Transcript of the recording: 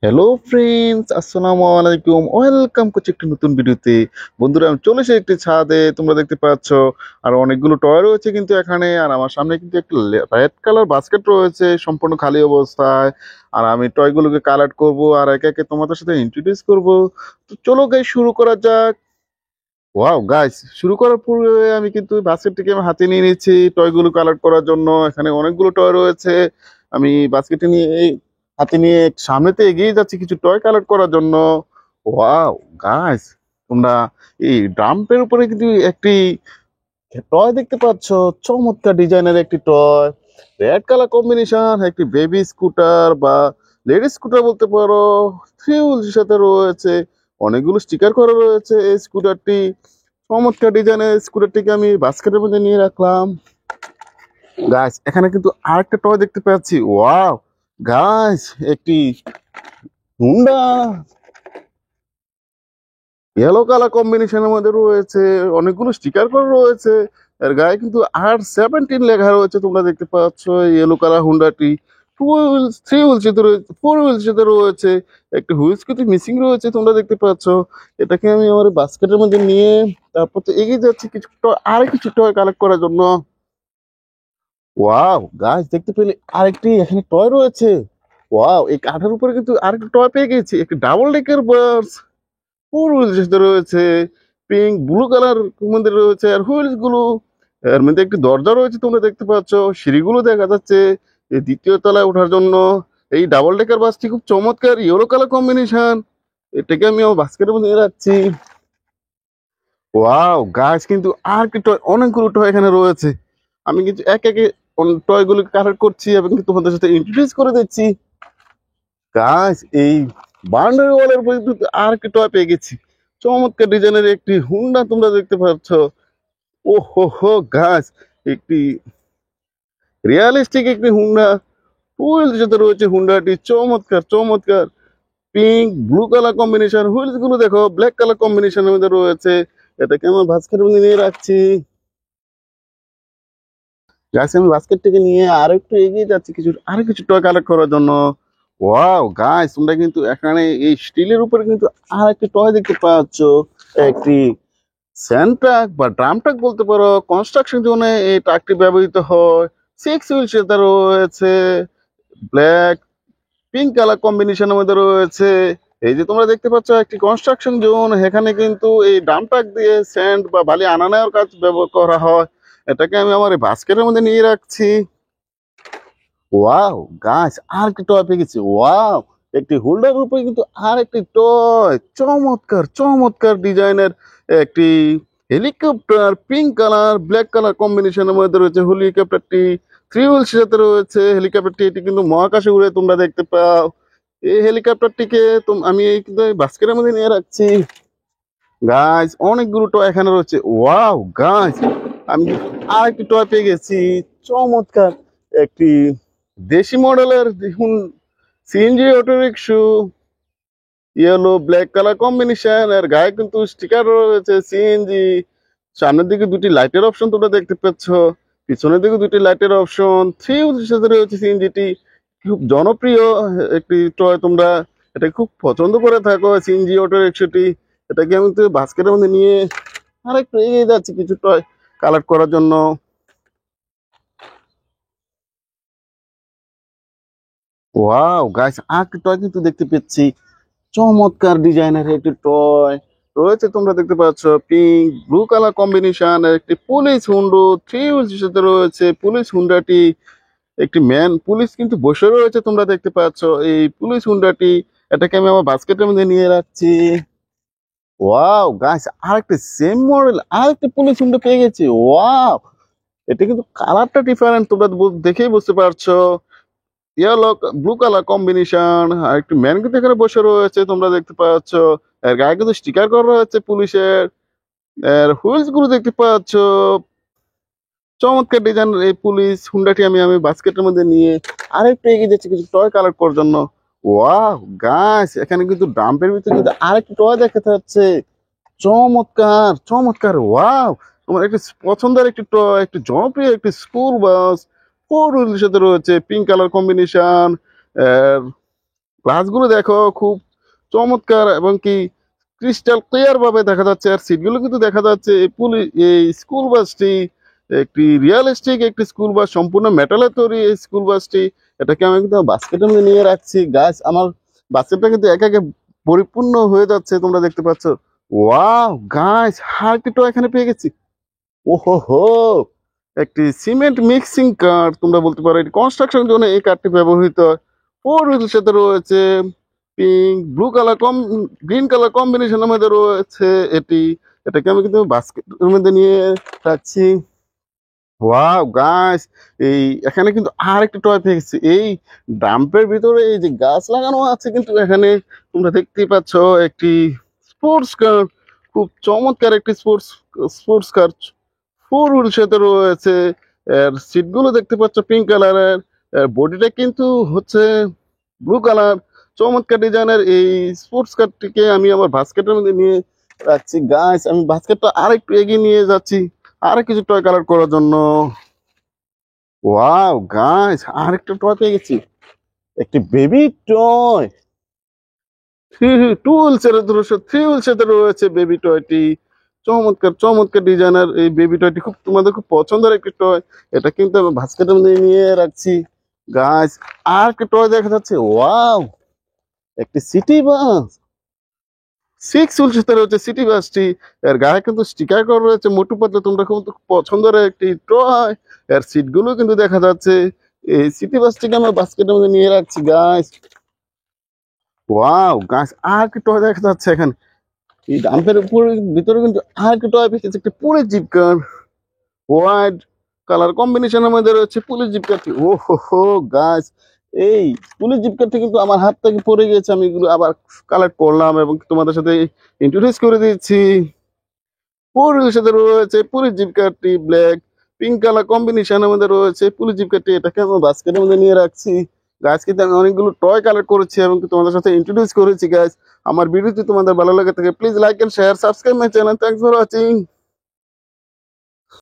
Hello friends, আসসালামু আলাইকুম। Welcome করছি একটি নতুন ভিডিওতে। বন্ধুরা, আমি চলে এসেছি একটি ছাদে, তোমরা দেখতে পাচ্ছ। আর অনেকগুলো টয় রয়েছে কিন্তু এখানে। আর আমার সামনে কিন্তু একটি রেড কালার বাস্কেট রয়েছে সম্পূর্ণ খালি অবস্থায়। আর আমি টয়গুলোকে কালেক্ট করব আর একে একে তোমাদের সাথে ইন্ট্রোডিউস করব। তো চলো গাইস, শুরু করা যাক। ওয়াও গাইস, শুরু করার পূর্বে আমি কিন্তু বাস্কেটটিকে আমার হাতে নিয়ে নিচ্ছি টয়গুলো কালেক্ট করার জন্য। এখানে অনেকগুলো টয় রয়েছে। আমি বাস্কেটটি নিয়ে হাতে নিয়ে সামনেতে এগিয়ে যাচ্ছি কিছু টয় কালেক্ট করার জন্য। ওয়াও গাইস, তোমরা এই ডাম্পের উপরে কিন্তু একটি টয় দেখতে পাচ্ছ। চমৎকার ডিজাইনের একটি টয়, রেড কালার কম্বিনেশন, একটি বেবি স্কুটার বা লেডি স্কুটার বলতে পারো। থ্রি হুইলস সাথে রয়েছে, অনেকগুলো স্টিকার করা রয়েছে এই স্কুটারটি। চমৎকার ডিজাইনের স্কুটারটিকে আমি বাস্কেটের মধ্যে নিয়ে রাখলাম। গাইস, এখানে কিন্তু আরেকটা টয় দেখতে পাচ্ছি। ওয়াও গাইস, একটি হুন্ডা ইয়েলো কালার কম্বিনেশনের মধ্যে রয়েছে, অনেকগুলো স্টিকার করা রয়েছে। এর গায়ে কিন্তু R17 লেখা রয়েছে, তোমরা দেখতে পাচ্ছ। ইয়েলো কালার হুন্ডাটি টু হুইলস, থ্রি হুইলস সাথে রয়েছে, ফোর হুইলস সাথে রয়েছে, একটি হুইলস কিন্তু মিসিং রয়েছে, তোমরা দেখতে পাচ্ছ। এটাকে আমি আমার বাস্কেটের মধ্যে নিয়ে তারপর তো এগিয়ে যাচ্ছি কিছু আরো কিছু টয় কালেক্ট করার জন্য। ওয়াও গাছ, দেখতে পেলে আরেকটি এখানে টয় রয়েছে। ওয়াও, এই কাঠের উপরে কিন্তু আরেকটা টয় পেয়ে গেছি, একটি ডাবল ডেকের বাস। ফোর হুইলস রয়েছে, পিঙ্ক ব্লু কালার মধ্যে রয়েছে। আর হুইলস গুলো, এর মধ্যে একটি দরজা রয়েছে, তোমরা দেখতে পাচ্ছ। সিঁড়িগুলো দেখা যাচ্ছে এই দ্বিতীয় তলায় ওঠার জন্য। এই ডাবল ডেকার বাসটি খুব চমৎকার, ইয়েলো কালার কম্বিনেশন। এটাকে আমি আমার বাস্কেটের মধ্যে রাখছি। ওয়াও গাছ, কিন্তু আর কি টয়, অনেকগুলো টয় এখানে রয়েছে। আমি কিন্তু এক একে টয় গুলোকে কালেক্ট করছি এবং কি তোমাদের সাথে ইন্ট্রোডিউস করে দিচ্ছি। গাছ, এই বাউন্ডারি ওয়ালের উপরে কিন্তু আর কি টয় পেয়ে গেছি। চমৎকার ডিজাইনের একটি হুন্ডা, তোমরা দেখতে পাচ্ছ। ও হো হো গাছ, একটি রিয়ালিস্টিক একটি হুন্ডা। হুইলস সাথে রয়েছে হুন্ডাটি, চমৎকার চমৎকার। Pink blue colour combination, wheels গুলো দেখো ব্ল্যাক কালার কম্বিনেশনের মধ্যে রয়েছে। এটাকে আমার বাস্কেটের মধ্যে নিয়ে রাখছি। গাছ, আমি বাস্কেট থেকে নিয়ে আরো একটু এগিয়ে যাচ্ছি আরো কিছু টয় কালেক্ট করার জন্য। ওয়াও গাইস, তোমরা কিন্তু এখানে এই স্টিলের উপরে কিন্তু আর একটি টয় দেখতে পাচ্ছ। একটি স্যান্ড ট্রাক বা ড্রাম ট্রাক বলতে পারো। কনস্ট্রাকশন জোনে এই ট্রাকটি ব্যবহৃত হয়। সিক্স হুইল সেটা রয়েছে, ব্ল্যাক পিঙ্ক কালার কম্বিনেশনের মধ্যে রয়েছে। এই যে তোমরা দেখতে পাচ্ছ একটি কনস্ট্রাকশন জোন, এখানে কিন্তু এই ডাম ট্রাক দিয়ে স্যান্ড বা বালি আনা নেওয়ার কাজ ব্যবহার করা হয়। এটাকে আমি আমার এই বাস্কেটের মধ্যে নিয়ে রাখছি। ওয়াও গাছ, আর কি টয় পেয়ে গেছি। ওয়াও, একটি হোল্ডার উপরে কিন্তু আর একটি টয়, চমৎকার চমৎকার ডিজাইনের একটি helicopter. Pink colour black colour কম্বিনেশনের মধ্যে রয়েছে হেলিকপ্টারটি। থ্রি হুইলস সাথে রয়েছে হেলিকপ্টারটি, এটি কিন্তু মহাকাশে উড়ে, তোমরা দেখতে পাও। এই হেলিকপ্টারটিকে আমি এই কিন্তু বাস্কেটের মধ্যে নিয়ে রাখছি। গাছ, অনেকগুলো টয় এখানে রয়েছে। ওয়াও গাছ, আমি আর একটি টয় পেয়ে গেছি। চমৎকার একটি দেশি মডেলের, দেখুন, CNG auto rickshaw. Yellow black colour combination, এর গায়ে কিন্তু স্টিকার রয়েছে সিএনজি। সামনের দিকে দুটি লাইটের অপশন তোমরা দেখতে পাচ্ছ, পিছনের দিকে দুটি লাইটের অপশন। থ্রি সাথে রয়েছে সিএনজিটি। খুব জনপ্রিয় একটি টয়, তোমরা এটা খুব পছন্দ করে থাকো সিএনজি অটো রিক্সাটি। এটাকে আমি তো বাস্কেটের মধ্যে নিয়ে আরেকটু এগিয়ে যাচ্ছি কিছু টয় কালেক্ট করার জন্য। ওয়াও গাইস, আরেকটি টয় কিন্তু দেখতে পেয়েছি। চমৎকার ডিজাইনের একটি টয় রয়েছে, তোমরা দেখতে পাচ্ছ। পিঙ্ক ব্লু কালার কম্বিনেশন, একটি পুলিশ হুন্ডো থ্রি হুইলস সাথে রয়েছে। পুলিশ হুন্ডাটি, একটি ম্যান পুলিশ কিন্তু বসে রয়েছে, তোমরা দেখতে পাচ্ছ। এই পুলিশ হুন্ডাটি, এটাকে আমি আমার বাস্কেটের মধ্যে নিয়ে রাখছি। ওয়াও গাইস, আরেকটি সেম মডেল আরেকটি পুলিশ হুন্ডা পেয়ে গেছি। ওয়াও, এটা কিন্তু কালারটা ডিফারেন্ট, তোমরা দেখেই বুঝতে পারছো। ইয়েলো ব্লু কালার কম্বিনেশন, আর একটি ম্যান কিন্তু এখানে বসে রয়েছে, তোমরা দেখতে পাচ্ছ। এর গায়ে কিন্তু স্টিকার করা রয়েছে পুলিশের। এর হুইলস গুলো দেখতে পাচ্ছ। চমৎকার ডিজাইন এই পুলিশ হুন্ডাটি আমি আমি বাস্কেটের মধ্যে নিয়ে আরেকটু এগিয়ে যাচ্ছি কিছু টয় কালেক্ট করার জন্য। ওয়াও গাছ, এখানে কিন্তু ডাম্পের ভিতরে কিন্তু আরেকটি টয় দেখতে যাচ্ছে। চমৎকার চমৎকার। ওয়াও, তোমার একটি পছন্দের একটি টয়, একটি জনপ্রিয় একটি স্কুল বাস। ফোর হুইলের সাথে রয়েছে, পিঙ্ক কালার কম্বিনেশন। গ্লাসগুলো দেখো খুব চমৎকার এবং কি ক্রিস্টাল ক্লিয়ার ভাবে দেখা যাচ্ছে। আর সিটগুলো কিন্তু দেখা যাচ্ছে এই স্কুল বাসটি একটি রিয়েলিস্টিক একটি স্কুল বাস, সম্পূর্ণ মেটালের তৈরি এই স্কুল বাসটি। এটাকে আমি কিন্তু বাস্কেটের মধ্যে নিয়ে রাখছি। গাছ আমার বাস্কেটটা কিন্তু একে একে পরিপূর্ণ হয়ে যাচ্ছে, তোমরা দেখতে পাচ্ছ। ওয়াও গাছ, আর একটু এখানে পেয়ে গেছি। ওহো হো, একটি সিমেন্ট মিক্সিং কার তোমরা বলতে পারো। এটি কনস্ট্রাকশন জন্য এই কারটি ব্যবহৃত হয়। ফোর হুইলের সাথে রয়েছে pink blue colour green colour কম্বিনেশনের মধ্যে রয়েছে এটি। এটাকে আমি কিন্তু বাস্কেটের মধ্যে নিয়ে রাখছি। ওয়াও গাছ, এই এখানে কিন্তু আর একটা টয় পেয়ে গেছি। এই ডাম্পের ভিতরে এই যে গাছ লাগানো আছে কিন্তু এখানে তোমরা দেখতেই পাচ্ছ একটি স্পোর্টস কার, খুব চমৎকার একটি স্পোর্টস কার। ফোর হুইল সাথে রয়েছে। এর সিটগুলো দেখতে পাচ্ছ পিঙ্ক কালারের। এর বডিটা কিন্তু হচ্ছে ব্লু কালার। চমৎকার ডিজাইনের এই স্পোর্টস কারটিকে আমি আমার বাস্কেটের মধ্যে নিয়ে রাখছি। গাছ, আমি বাস্কেটটা আর একটু এগিয়ে নিয়ে যাচ্ছি আর কিছু টয় কালার করার জন্য। ওয়াও গাইস, আর একটা টয় পেয়ে গেছি, একটি বেবি টয়। থ্রি হুইলস সাথে রয়েছে বেবি টয়টি। চমৎকার চমৎকার ডিজাইনার এই বেবি টয়টি, খুব তোমাদের খুব পছন্দের একটি টয়। এটা কিন্তু আমি বাস্কেটের মধ্যে নিয়ে রাখছি। গাইস, আর একটা টয় দেখা যাচ্ছে। ওয়াও, একটি সিটি বাস। সিক্স হুইল সাথে রয়েছে সিটি বাসটি। এর গায়ে কিন্তু স্টিকার করা রয়েছে মোটু পাতলু, তোমরা খুব পছন্দের একটি টয়। এর সিট গুলো কিন্তু দেখা যাচ্ছে। এই সিটি বাসটিকে আমরা বাস্কেটের মধ্যে নিয়ে রাখছি গাইস। ওয়াও গাছ, আর কি টয় দেখা যাচ্ছে এখানে। এই ডাম্পের উপরে ভিতরে কিন্তু আর কি টয় পেয়েছে, একটা পুলিশ জিপ কার। হোয়াইট কালার কম্বিনেশনের মধ্যে রয়েছে পুলিশ জিপ কারটি। ও হো হো গাছ, এই পুলিশ জিপ কারটি কিন্তু আমার হাত থেকে পড়ে গিয়েছে, আমি এগুলো আবার কালেক্ট করলাম এবং তোমাদের সাথে ইন্ট্রোডিউস করে দিচ্ছি। পুরীর সাথে রয়েছে পুলিশ জিপ কারটি, ব্ল্যাক পিঙ্ক কালার কম্বিনেশনের মধ্যে রয়েছে পুলিশ জিপ কারটি। এটাকে আমি বাস্কেটের মধ্যে নিয়ে রাখছি। গাছ কিন্তু আমি অনেকগুলো টয় কালেক্ট করেছি এবং তোমাদের সাথে ইন্ট্রোডিউস করেছি গাছ। আমার ভিডিওটি তোমাদের ভালো লাগে থাকে please like and share, subscribe my channel. Thanks for watching.